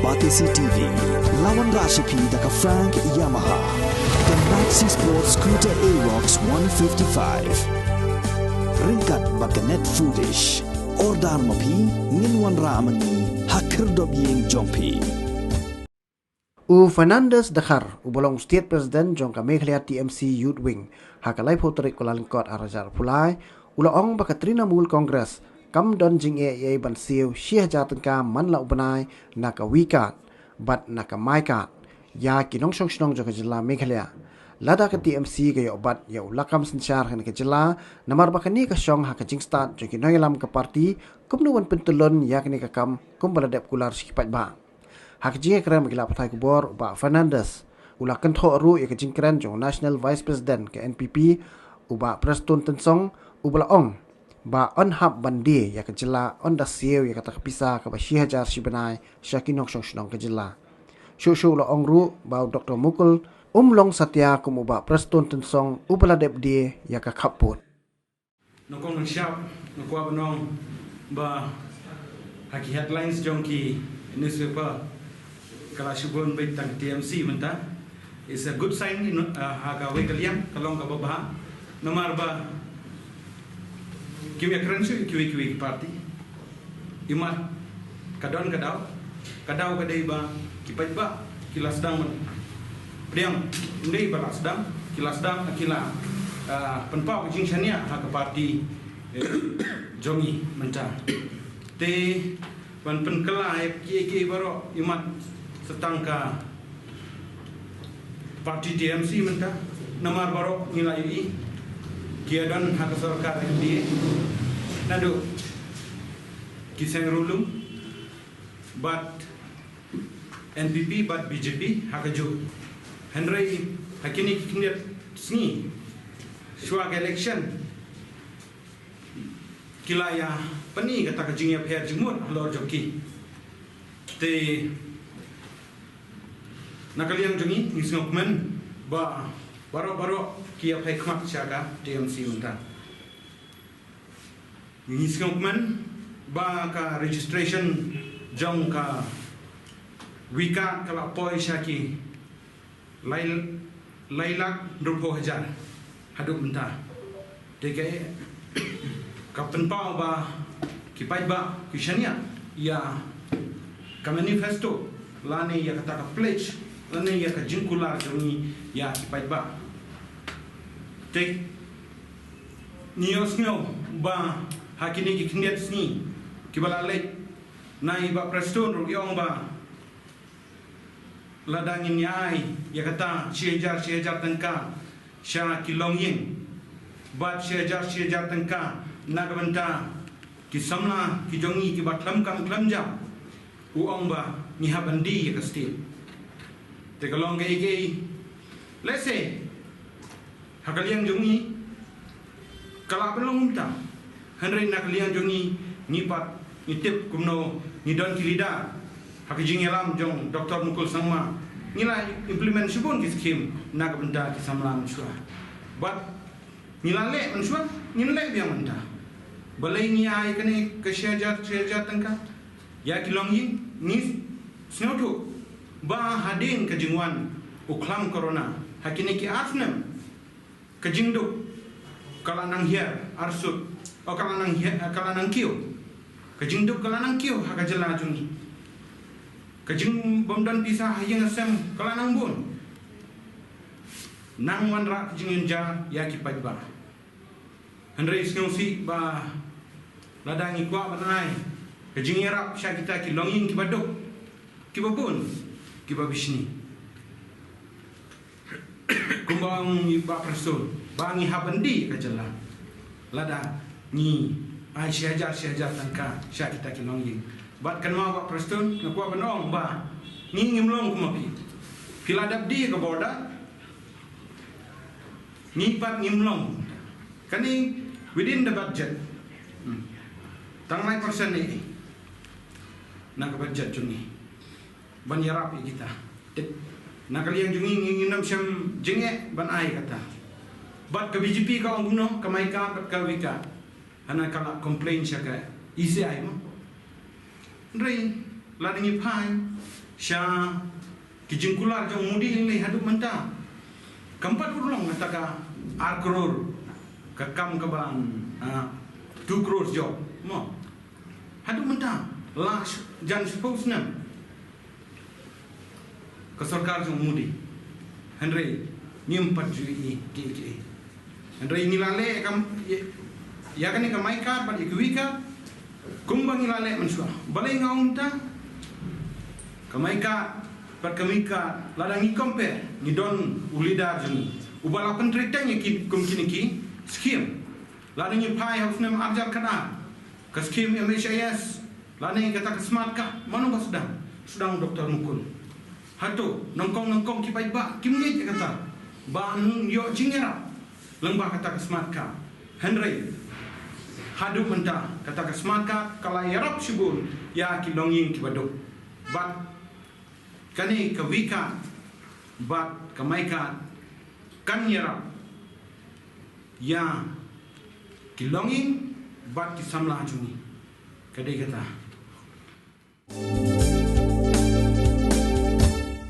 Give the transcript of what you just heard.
Batisi TV, lawan Rashipi daka Frank Yamaha, dan Maxi Sports Scooter Aerox 155. Ringkat baganet foodish, ordar mapi, nginwan ramani, hakir dobyeng jompi. Fernandes Dakar, bolong State President Jongka Meghalaya TMC Youth Wing, hakalai potrik Kuala Arajar Pulai, ulaong baka Trinamool Congress, kam don jing e ban siu syih jatengka man la ubanai naka wikat bat naka maikat ya kinong song joka jela Meghalaya lada ka TMC ga bat ya ulakam senchar kan ka jela namar bakani ka song ha ka jing start jo kinong lam ka parti kumnuwan pentulon ya kini ka kam kum baladep kular sikipat ba ha ka jing kran magila patai kubor ba Fernandes ulakan tho ru ya ka jing kran jo National Vice President ke NPP uba Preston Tensong ubala ong ba on hab bandi ya kejela on da siu ya kata kepisa ka ba shihajar shibanai shakinok shong kejela shu lo ongru ba Dr. Mukul long satya kum ba Preston Tensong ubala dep die ya ka khaput nokong siap nokwa banong ba haki headlines jongki newspaper kala shubon bai tang TMC menta is a good sign in haga wekaliam kalong ka baba nomar ba kiwi kerensu kiwi parti imat kadon kadau kadai ba kipai ba kilas dang priang ndei ba sedang kilas dang akila penpau jing chania ha ka parti jongi menta te ban penkelai ki baro imat setangka parti TMC menta nomor baro nilai kiadan hak sarkar di nadu kiseng rulung but NPP but BJP hakaju Henry hakini kinit sni swag election kilaya pani kata kajingya pher jumur lor joki te nakaliang jongi ngisngokmen ba baro kia pai kmak chaga TMC unta ngisngokmen ba ka registration jong ka wika kala poi shaki lailak 20,000 haduk unta deke kapten pau ba kipai ba kishania ya ka manifesto lani ya kata ka pledge lani ya ka jingkular jongi ya kipai ba tek nios ngau ba hakini ki khndet sni kibala lek nai ba Preston ro yong ba ladangin yai ya kata siejar tengka sya kilonging bat siejar tengka nagabanta ki samla ki jongi ki batlam kam klamja uong ba ni habandi ya kastil te kalong ge let's say hakaliang jongi kala pelong unta henry nakaliang jongi nipat nitip kumno ni don kilida hakijing elam jong Dr. Mukul Sangma nilai implement subon ki skim nak benda ki samlam shua but nilale menshua nilai biang benda balai ni ai kene ke syajar tengka ya kilongi ni snotu ba hadin ke jingwan uklam corona hakini ki afnem kejingduk kalanang hiar arsut o kalanang hiar kalanang kiu kejingduk kalanang kiu haka jela jungi kejing bomdan pisah yang asem kalanang bun nang wanra kejingin ja ya kipai ba Henry Snowsi ba ladangi kwa banai kejing erap sya kita ki longing ki baduk ki babun ki babishni kumbang ba Preston bangi habandi kajala lada ni ai syajar tangka sya kita kilonging bat kan mau ba Preston ngakwa banong ba ni ngimlong kumapi kiladap di ke borda ni pat ngimlong kani within the budget tangmai persen ni nak budget jungi ban yarap kita nakaliang jungi nginam syam jenge ban ai kata bat ke BJP ka ongguno ka maika bat ka wika ana kala complain syaka isi ai mo rei ladingi pai Sya kijingkular jong mudi ini haduk mentah. Keempat ulang kata arkror kekam keban 2 crores job. Mo. Haduk mentah lah jan suppose na. Kesorkar jong mudi. Henry nyimpat jui ki. Henry ngilale kam ya kan ka maika pa ikwika kumbang ngilale mensua. Balai ngaung ta kamaika pat kamika ladang ni compare ni don ulida jeni ubala pentritanya ki kum kini skim ladang ni pai harus nem arjar kana ke skim MHIS ladang kata ke smart ka manu ba sedang doktor mukul hatu nongkong ki pai ba kim ni kata ba yo jingera lembah kata ke smart ka Henry hadu mentah kata ke smart ka kala yarap sibul ya ki longing ki baduk bat kani kawika bat kamaika kanyera ya kilongin bat kisamla juni kadai kata